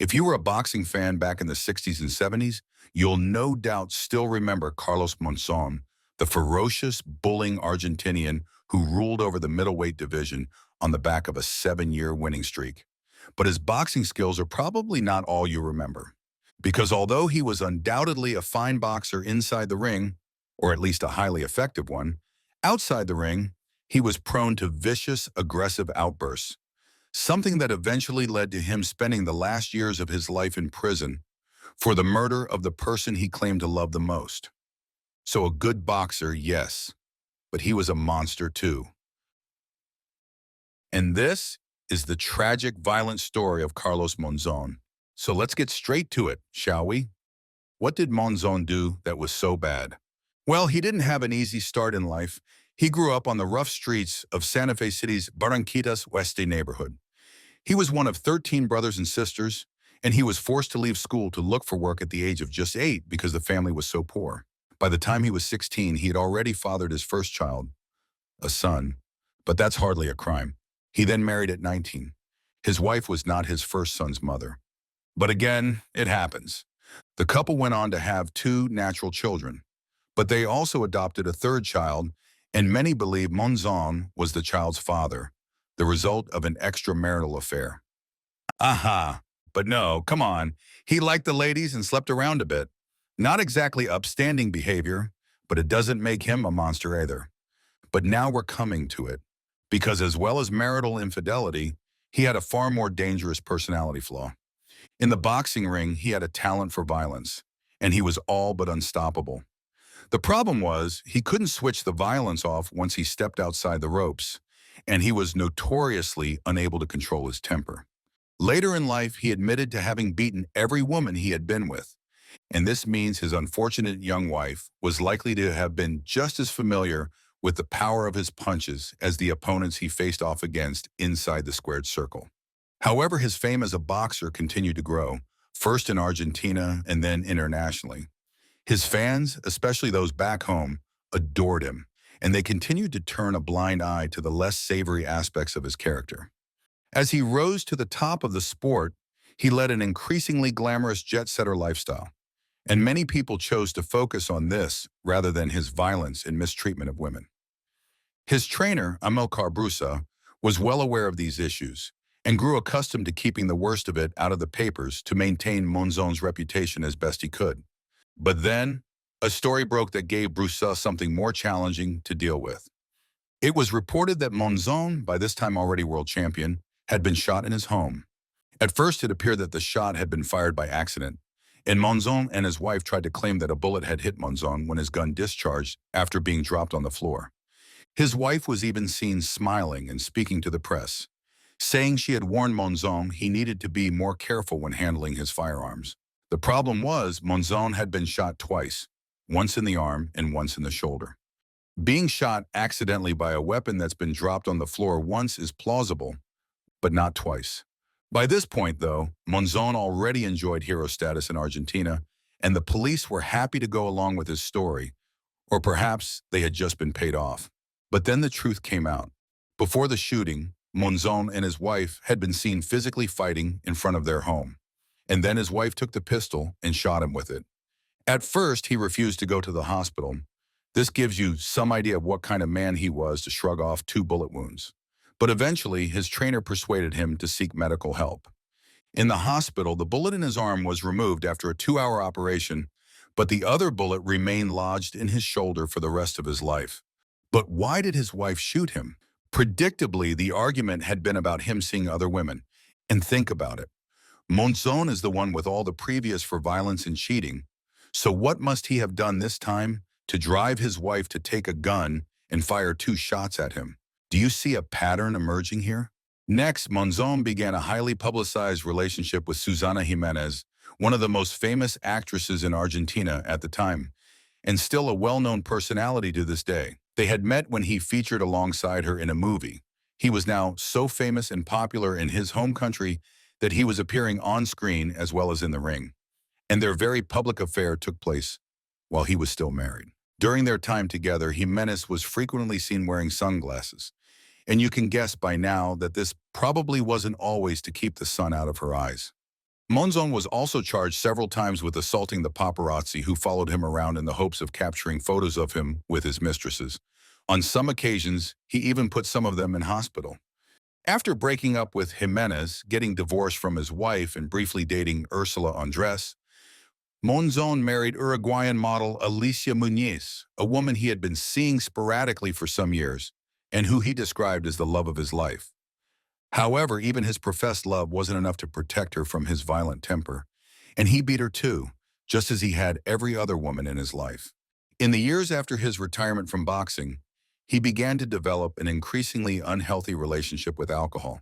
If you were a boxing fan back in the 60s and 70s, you'll no doubt still remember Carlos Monzon, the ferocious, bullying Argentinian who ruled over the middleweight division on the back of a 7-year winning streak. But his boxing skills are probably not all you remember. Because although he was undoubtedly a fine boxer inside the ring, or at least a highly effective one, outside the ring, he was prone to vicious, aggressive outbursts, something that eventually led to him spending the last years of his life in prison for the murder of the person he claimed to love the most. So a good boxer, yes, but he was a monster too. And this is the tragic, violent story of Carlos Monzon. So let's get straight to it, shall we? What did Monzon do that was so bad? Well, he didn't have an easy start in life. He grew up on the rough streets of Santa Fe City's Barranquitas Oeste neighborhood. He was one of 13 brothers and sisters, and he was forced to leave school to look for work at the age of just 8 because the family was so poor. By the time he was 16, he had already fathered his first child, a son, but that's hardly a crime. He then married at 19. His wife was not his first son's mother. But again, it happens. The couple went on to have 2 natural children, but they also adopted a third child, and many believe Monzon was the child's father, the result of an extramarital affair. Aha, but no, come on. He liked the ladies and slept around a bit. Not exactly upstanding behavior, but it doesn't make him a monster either. But now we're coming to it, because as well as marital infidelity, he had a far more dangerous personality flaw. In the boxing ring, he had a talent for violence, and he was all but unstoppable. The problem was, he couldn't switch the violence off once he stepped outside the ropes, and he was notoriously unable to control his temper. Later in life, he admitted to having beaten every woman he had been with, and this means his unfortunate young wife was likely to have been just as familiar with the power of his punches as the opponents he faced off against inside the squared circle. However, his fame as a boxer continued to grow, first in Argentina and then internationally. His fans, especially those back home, adored him, and they continued to turn a blind eye to the less savory aspects of his character. As he rose to the top of the sport, he led an increasingly glamorous jet-setter lifestyle, and many people chose to focus on this rather than his violence and mistreatment of women. His trainer, Amilcar Brusa, was well aware of these issues and grew accustomed to keeping the worst of it out of the papers to maintain Monzon's reputation as best he could. But then, a story broke that gave Brusa something more challenging to deal with. It was reported that Monzon, by this time already world champion, had been shot in his home. At first, it appeared that the shot had been fired by accident, and Monzon and his wife tried to claim that a bullet had hit Monzon when his gun discharged after being dropped on the floor. His wife was even seen smiling and speaking to the press, saying she had warned Monzon he needed to be more careful when handling his firearms. The problem was Monzon had been shot twice, once in the arm and once in the shoulder. Being shot accidentally by a weapon that's been dropped on the floor once is plausible, but not twice. By this point, though, Monzon already enjoyed hero status in Argentina, and the police were happy to go along with his story, or perhaps they had just been paid off. But then the truth came out. Before the shooting, Monzon and his wife had been seen physically fighting in front of their home, and then his wife took the pistol and shot him with it. At first, he refused to go to the hospital. This gives you some idea of what kind of man he was to shrug off 2 bullet wounds. But eventually, his trainer persuaded him to seek medical help. In the hospital, the bullet in his arm was removed after a 2-hour operation, but the other bullet remained lodged in his shoulder for the rest of his life. But why did his wife shoot him? Predictably, the argument had been about him seeing other women. And think about it. Monzon is the one with all the previous for violence and cheating. So what must he have done this time to drive his wife to take a gun and fire 2 shots at him? Do you see a pattern emerging here? Next, Monzon began a highly publicized relationship with Susana Jimenez, one of the most famous actresses in Argentina at the time, and still a well-known personality to this day. They had met when he featured alongside her in a movie. He was now so famous and popular in his home country that he was appearing on screen as well as in the ring. And their very public affair took place while he was still married. During their time together, Jimenez was frequently seen wearing sunglasses. And you can guess by now that this probably wasn't always to keep the sun out of her eyes. Monzon was also charged several times with assaulting the paparazzi who followed him around in the hopes of capturing photos of him with his mistresses. On some occasions, he even put some of them in hospital. After breaking up with Jimenez, getting divorced from his wife, and briefly dating Ursula Andrés, Monzon married Uruguayan model Alicia Muñiz, a woman he had been seeing sporadically for some years, and who he described as the love of his life. However, even his professed love wasn't enough to protect her from his violent temper, and he beat her too, just as he had every other woman in his life. In the years after his retirement from boxing, he began to develop an increasingly unhealthy relationship with alcohol,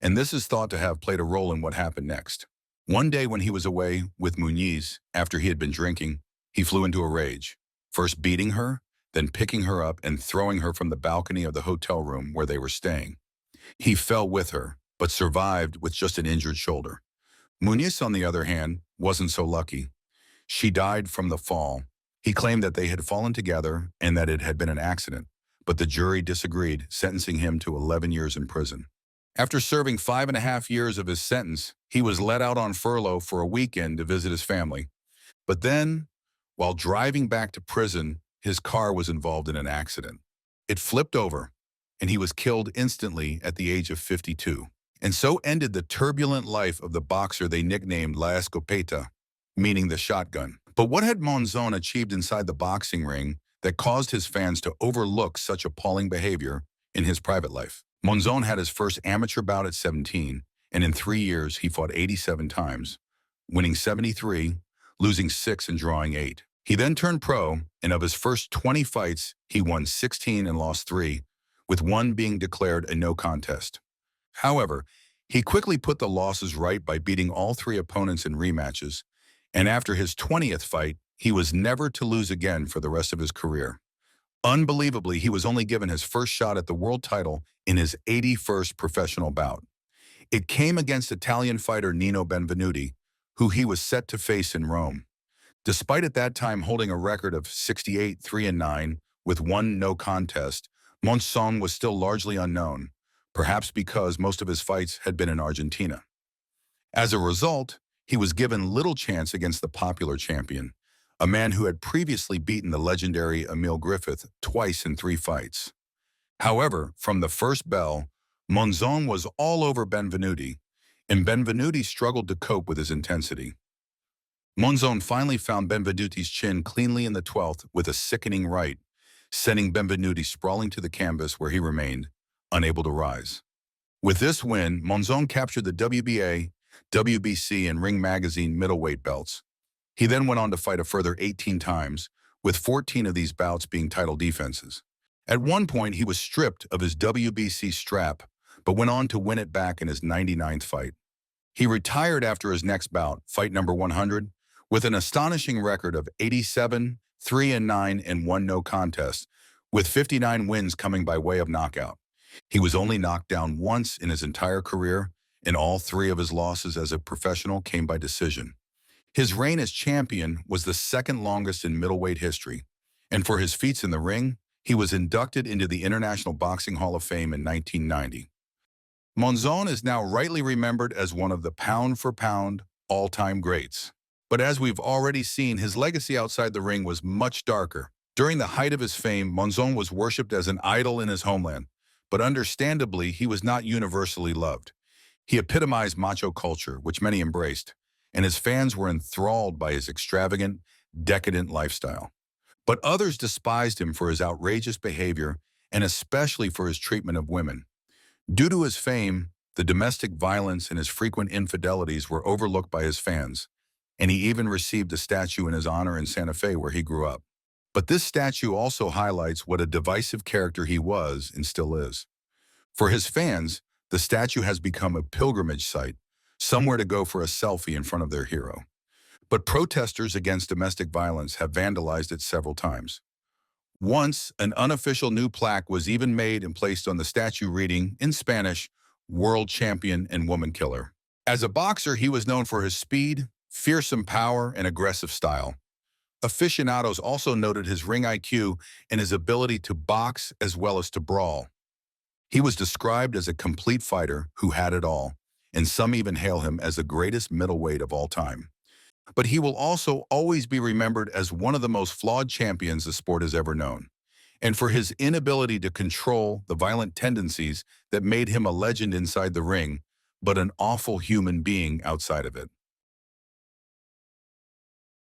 and this is thought to have played a role in what happened next. One day when he was away with Muñiz after he had been drinking, he flew into a rage, first beating her, then picking her up and throwing her from the balcony of the hotel room where they were staying. He fell with her, but survived with just an injured shoulder. Muñiz, on the other hand, wasn't so lucky. She died from the fall. He claimed that they had fallen together and that it had been an accident, but the jury disagreed, sentencing him to 11 years in prison. After serving 5.5 years of his sentence, he was let out on furlough for a weekend to visit his family. But then, while driving back to prison, his car was involved in an accident. It flipped over, and he was killed instantly at the age of 52. And so ended the turbulent life of the boxer they nicknamed La Escopeta, meaning the shotgun. But what had Monzon achieved inside the boxing ring that caused his fans to overlook such appalling behavior in his private life? Monzon had his first amateur bout at 17, and in 3 years he fought 87 times, winning 73, losing 6 and drawing 8. He then turned pro, and of his first 20 fights, he won 16 and lost 3, with one being declared a no contest. However, he quickly put the losses right by beating all 3 opponents in rematches, and after his 20th fight, he was never to lose again for the rest of his career. Unbelievably, he was only given his first shot at the world title in his 81st professional bout. It came against Italian fighter Nino Benvenuti, who he was set to face in Rome. Despite at that time holding a record of 68, 3-9 with 1 no contest, Monzon was still largely unknown, perhaps because most of his fights had been in Argentina. As a result, he was given little chance against the popular champion, a man who had previously beaten the legendary Emil Griffith twice in 3 fights. However, from the first bell, Monzon was all over Benvenuti, and Benvenuti struggled to cope with his intensity. Monzon finally found Benvenuti's chin cleanly in the 12th with a sickening right, sending Benvenuti sprawling to the canvas where he remained, unable to rise. With this win, Monzon captured the WBA, WBC, and Ring Magazine middleweight belts. He then went on to fight a further 18 times, with 14 of these bouts being title defenses. At one point, he was stripped of his WBC strap, but went on to win it back in his 99th fight. He retired after his next bout, fight number 100, with an astonishing record of 87, 3-9, and 1 no contest, with 59 wins coming by way of knockout. He was only knocked down once in his entire career, and all 3 of his losses as a professional came by decision. His reign as champion was the second longest in middleweight history, and for his feats in the ring, he was inducted into the International Boxing Hall of Fame in 1990. Monzon is now rightly remembered as one of the pound-for-pound all-time greats. But as we've already seen, his legacy outside the ring was much darker. During the height of his fame, Monzon was worshipped as an idol in his homeland, but understandably, he was not universally loved. He epitomized macho culture, which many embraced, and his fans were enthralled by his extravagant, decadent lifestyle. But others despised him for his outrageous behavior and especially for his treatment of women. Due to his fame, the domestic violence and his frequent infidelities were overlooked by his fans, and he even received a statue in his honor in Santa Fe where he grew up. But this statue also highlights what a divisive character he was and still is. For his fans, the statue has become a pilgrimage site, somewhere to go for a selfie in front of their hero. But protesters against domestic violence have vandalized it several times. Once, an unofficial new plaque was even made and placed on the statue reading, in Spanish, "World Champion and Woman Killer." As a boxer, he was known for his speed, fearsome power, and aggressive style. Aficionados also noted his ring IQ and his ability to box as well as to brawl. He was described as a complete fighter who had it all, and some even hail him as the greatest middleweight of all time. But he will also always be remembered as one of the most flawed champions the sport has ever known, and for his inability to control the violent tendencies that made him a legend inside the ring, but an awful human being outside of it.